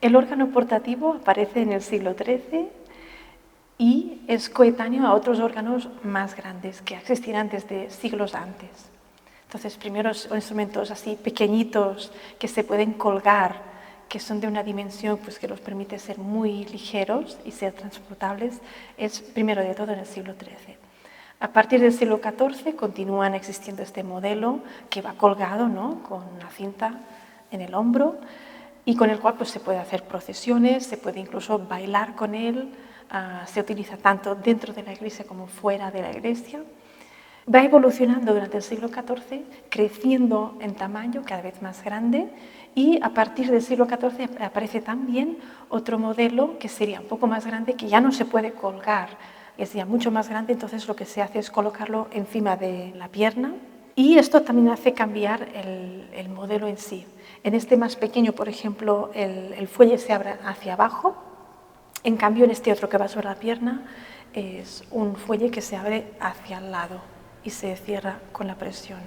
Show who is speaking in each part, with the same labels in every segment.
Speaker 1: El órgano portativo aparece en el siglo XIII y es coetáneo a otros órganos más grandes que existirán desde siglos antes. Entonces, primeros instrumentos así pequeñitos que se pueden colgar, que son de una dimensión pues, que los permite ser muy ligeros y ser transportables, es primero de todo en el siglo XIII. A partir del siglo XIV continúan existiendo este modelo que va colgado, ¿no?, con una cinta en el hombro y con el cual pues, se puede hacer procesiones, se puede incluso bailar con él, se utiliza tanto dentro de la iglesia como fuera de la iglesia. Va evolucionando durante el siglo XIV, creciendo en tamaño, cada vez más grande, y a partir del siglo XIV aparece también otro modelo que sería un poco más grande, que ya no se puede colgar, es ya mucho más grande, entonces lo que se hace es colocarlo encima de la pierna, y esto también hace cambiar el modelo en sí. En este más pequeño, por ejemplo, el fuelle se abre hacia abajo, en cambio en este otro que va sobre la pierna es un fuelle que se abre hacia el lado y se cierra con la presión.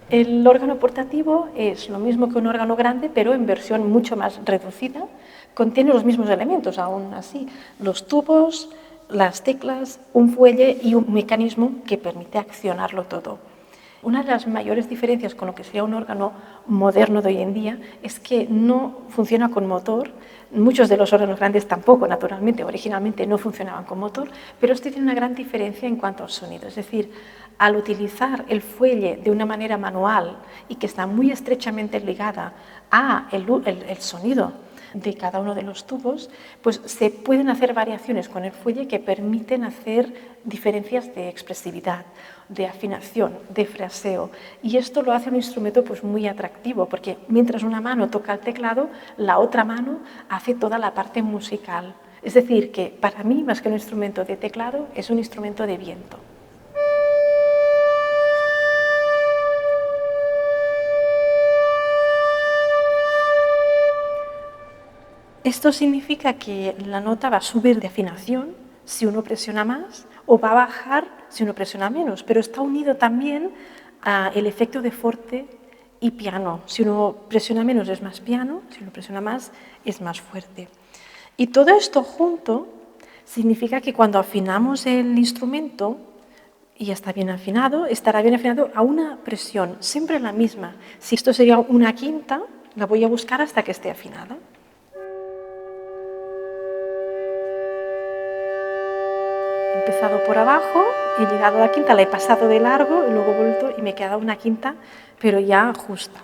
Speaker 1: El órgano portativo es lo mismo que un órgano grande, pero en versión mucho más reducida. Contiene los mismos elementos, aún así, los tubos, las teclas, un fuelle y un mecanismo que permite accionarlo todo. Una de las mayores diferencias con lo que sería un órgano moderno de hoy en día es que no funciona con motor. Muchos de los órganos grandes tampoco, naturalmente, originalmente no funcionaban con motor, pero esto tiene una gran diferencia en cuanto al sonido. Es decir, al utilizar el fuelle de una manera manual y que está muy estrechamente ligada a el sonido de cada uno de los tubos, pues se pueden hacer variaciones con el fuelle que permiten hacer diferencias de expresividad, de afinación, de fraseo. Y esto lo hace un instrumento pues muy atractivo, porque mientras una mano toca el teclado, la otra mano hace toda la parte musical. Es decir, que para mí, más que un instrumento de teclado, es un instrumento de viento. Esto significa que la nota va a subir de afinación si uno presiona más o va a bajar si uno presiona menos, pero está unido también al efecto de forte y piano. Si uno presiona menos es más piano, si uno presiona más es más fuerte. Y todo esto junto significa que cuando afinamos el instrumento y está bien afinado, estará bien afinado a una presión, siempre la misma. Si esto sería una quinta, la voy a buscar hasta que esté afinada. He empezado por abajo, he llegado a la quinta, la he pasado de largo y luego he vuelto y me queda una quinta, pero ya justa.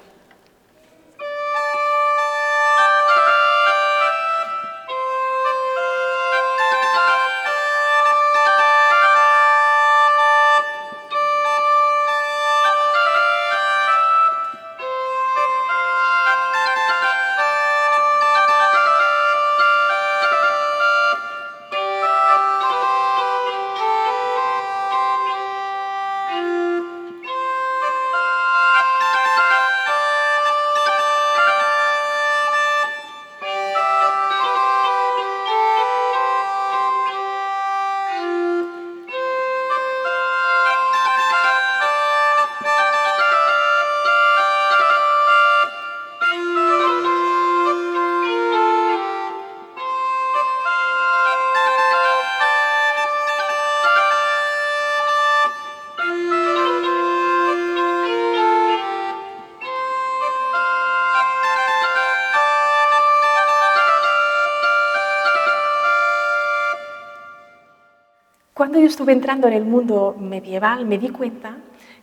Speaker 1: Cuando yo estuve entrando en el mundo medieval, me di cuenta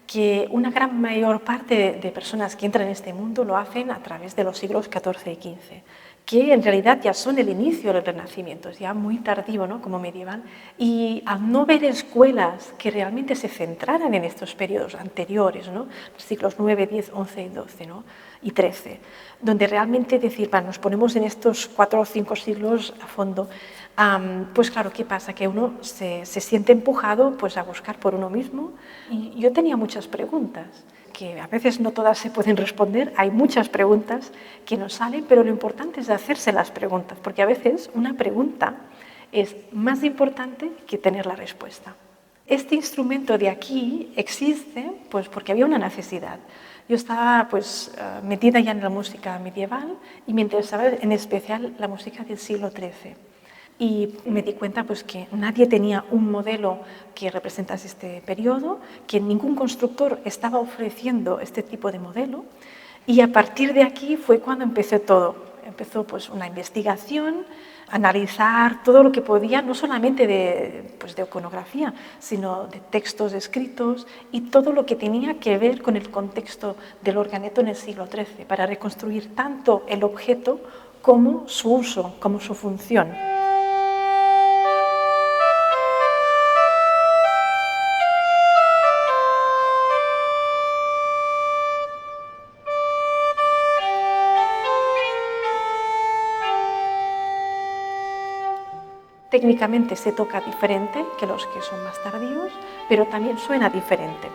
Speaker 1: que una gran mayor parte de personas que entran en este mundo lo hacen a través de los siglos XIV y XV, que en realidad ya son el inicio del Renacimiento, es ya muy tardío, ¿no?, como medieval, y al no ver escuelas que realmente se centraran en estos periodos anteriores, ¿no?, los siglos IX, X, XI y XII, ¿no?, y XIII, donde realmente decir, nos ponemos en estos 4 o 5 siglos a fondo, pues claro, ¿qué pasa? Que uno se siente empujado pues, a buscar por uno mismo. Y yo tenía muchas preguntas. que a veces no todas se pueden responder, hay muchas preguntas que nos salen, pero lo importante es hacerse las preguntas, porque a veces una pregunta es más importante que tener la respuesta. Este instrumento de aquí existe pues, porque había una necesidad. Yo estaba pues, metida ya en la música medieval y me interesaba en especial la música del siglo XIII. Y me di cuenta pues, que nadie tenía un modelo que representase este periodo, que ningún constructor estaba ofreciendo este tipo de modelo. Y a partir de aquí fue cuando empecé todo. Empezó pues, una investigación, analizar todo lo que podía, no solamente de iconografía, sino de textos escritos y todo lo que tenía que ver con el contexto del organeto en el siglo XIII, para reconstruir tanto el objeto como su uso, como su función. Técnicamente se toca diferente que los que son más tardíos, pero también suena diferente.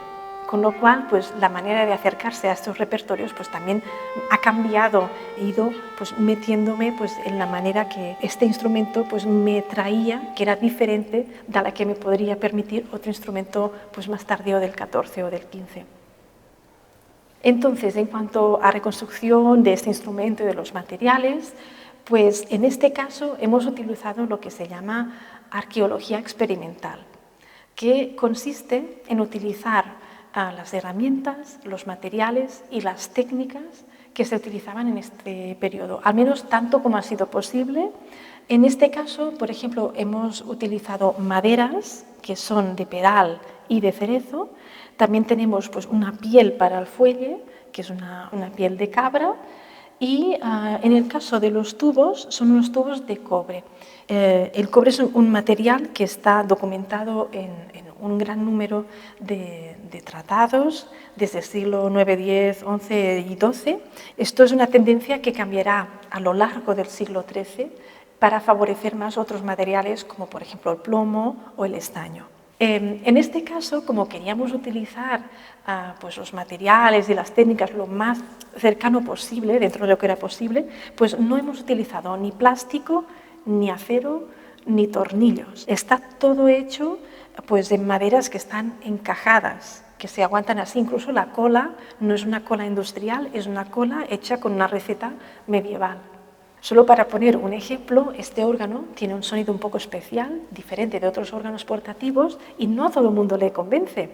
Speaker 1: Con lo cual, pues, la manera de acercarse a estos repertorios pues, también ha cambiado. He ido pues, metiéndome pues, en la manera que este instrumento pues, me traía, que era diferente de la que me podría permitir otro instrumento pues, más tardío del XIV o del XV. Entonces, en cuanto a reconstrucción de este instrumento y de los materiales, pues en este caso hemos utilizado lo que se llama arqueología experimental, que consiste en utilizar las herramientas, los materiales y las técnicas que se utilizaban en este periodo, al menos tanto como ha sido posible. En este caso, por ejemplo, hemos utilizado maderas que son de pedal y de cerezo. También tenemos pues, una piel para el fuelle, que es una piel de cabra, y en el caso de los tubos, son unos tubos de cobre. El cobre es un material que está documentado en un gran número de tratados desde el siglo IX, X, XI y XII. Esto es una tendencia que cambiará a lo largo del siglo XIII para favorecer más otros materiales como por ejemplo el plomo o el estaño. En este caso, como queríamos utilizar pues los materiales y las técnicas lo más cercano posible, dentro de lo que era posible, pues no hemos utilizado ni plástico, ni acero, ni tornillos. Está todo hecho pues, de maderas que están encajadas, que se aguantan así. Incluso la cola no es una cola industrial, es una cola hecha con una receta medieval. Solo para poner un ejemplo, este órgano tiene un sonido un poco especial, diferente de otros órganos portativos, y no a todo el mundo le convence.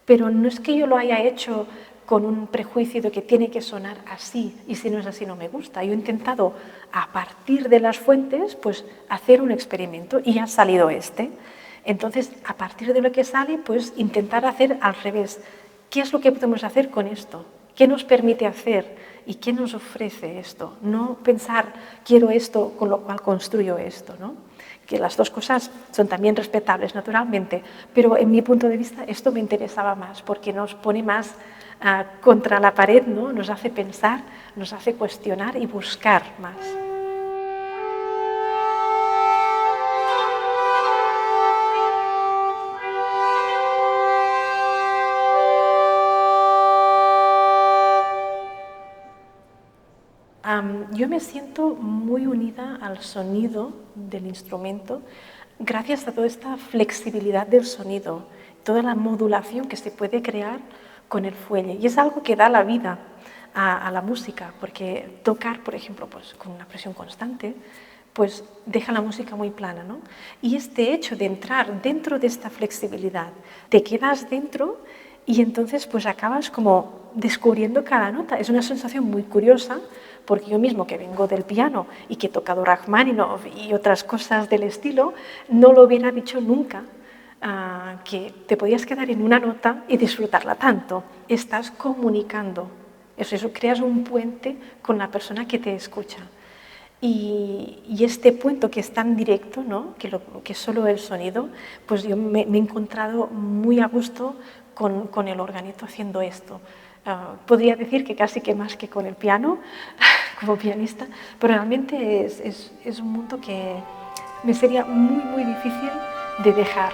Speaker 1: Pero no es que yo lo haya hecho con un prejuicio de que tiene que sonar así, y si no es así no me gusta. Yo he intentado, a partir de las fuentes, pues hacer un experimento y ha salido este. Entonces, a partir de lo que sale, pues intentar hacer al revés. ¿Qué es lo que podemos hacer con esto? ¿Qué nos permite hacer? ¿Y qué nos ofrece esto? No pensar, quiero esto, con lo cual construyo esto, ¿no? Que las dos cosas son también respetables, naturalmente, pero en mi punto de vista esto me interesaba más porque nos pone más contra la pared, ¿no? Nos hace pensar, nos hace cuestionar y buscar más. Yo me siento muy unida al sonido del instrumento gracias a toda esta flexibilidad del sonido, toda la modulación que se puede crear con el fuelle. Y es algo que da la vida a la música, porque tocar, por ejemplo, pues, con una presión constante, pues deja la música muy plana, ¿no? Y este hecho de entrar dentro de esta flexibilidad, te quedas dentro y entonces pues acabas como descubriendo cada nota. Es una sensación muy curiosa, porque yo mismo que vengo del piano y que he tocado Rachmaninoff y otras cosas del estilo, no lo hubiera dicho nunca, que te podías quedar en una nota y disfrutarla tanto. Estás comunicando, eso creas un puente con la persona que te escucha. Y este puente que es tan directo, ¿no? que solo el sonido, pues yo me he encontrado muy a gusto con el organito haciendo esto. Podría decir que casi que más que con el piano, como pianista, pero realmente es un mundo que me sería muy, muy difícil de dejar.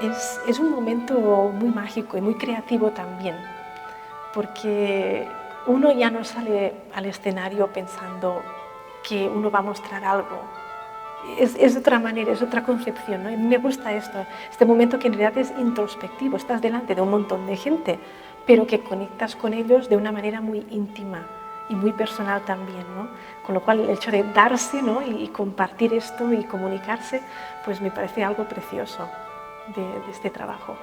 Speaker 1: es un momento muy mágico y muy creativo también, porque uno ya no sale al escenario pensando que uno va a mostrar algo. Es otra manera, es otra concepción, ¿no? Y me gusta esto, este momento que en realidad es introspectivo, estás delante de un montón de gente, pero que conectas con ellos de una manera muy íntima y muy personal también, ¿no? Con lo cual el hecho de darse, ¿no? y compartir esto y comunicarse, pues me parece algo precioso de este trabajo.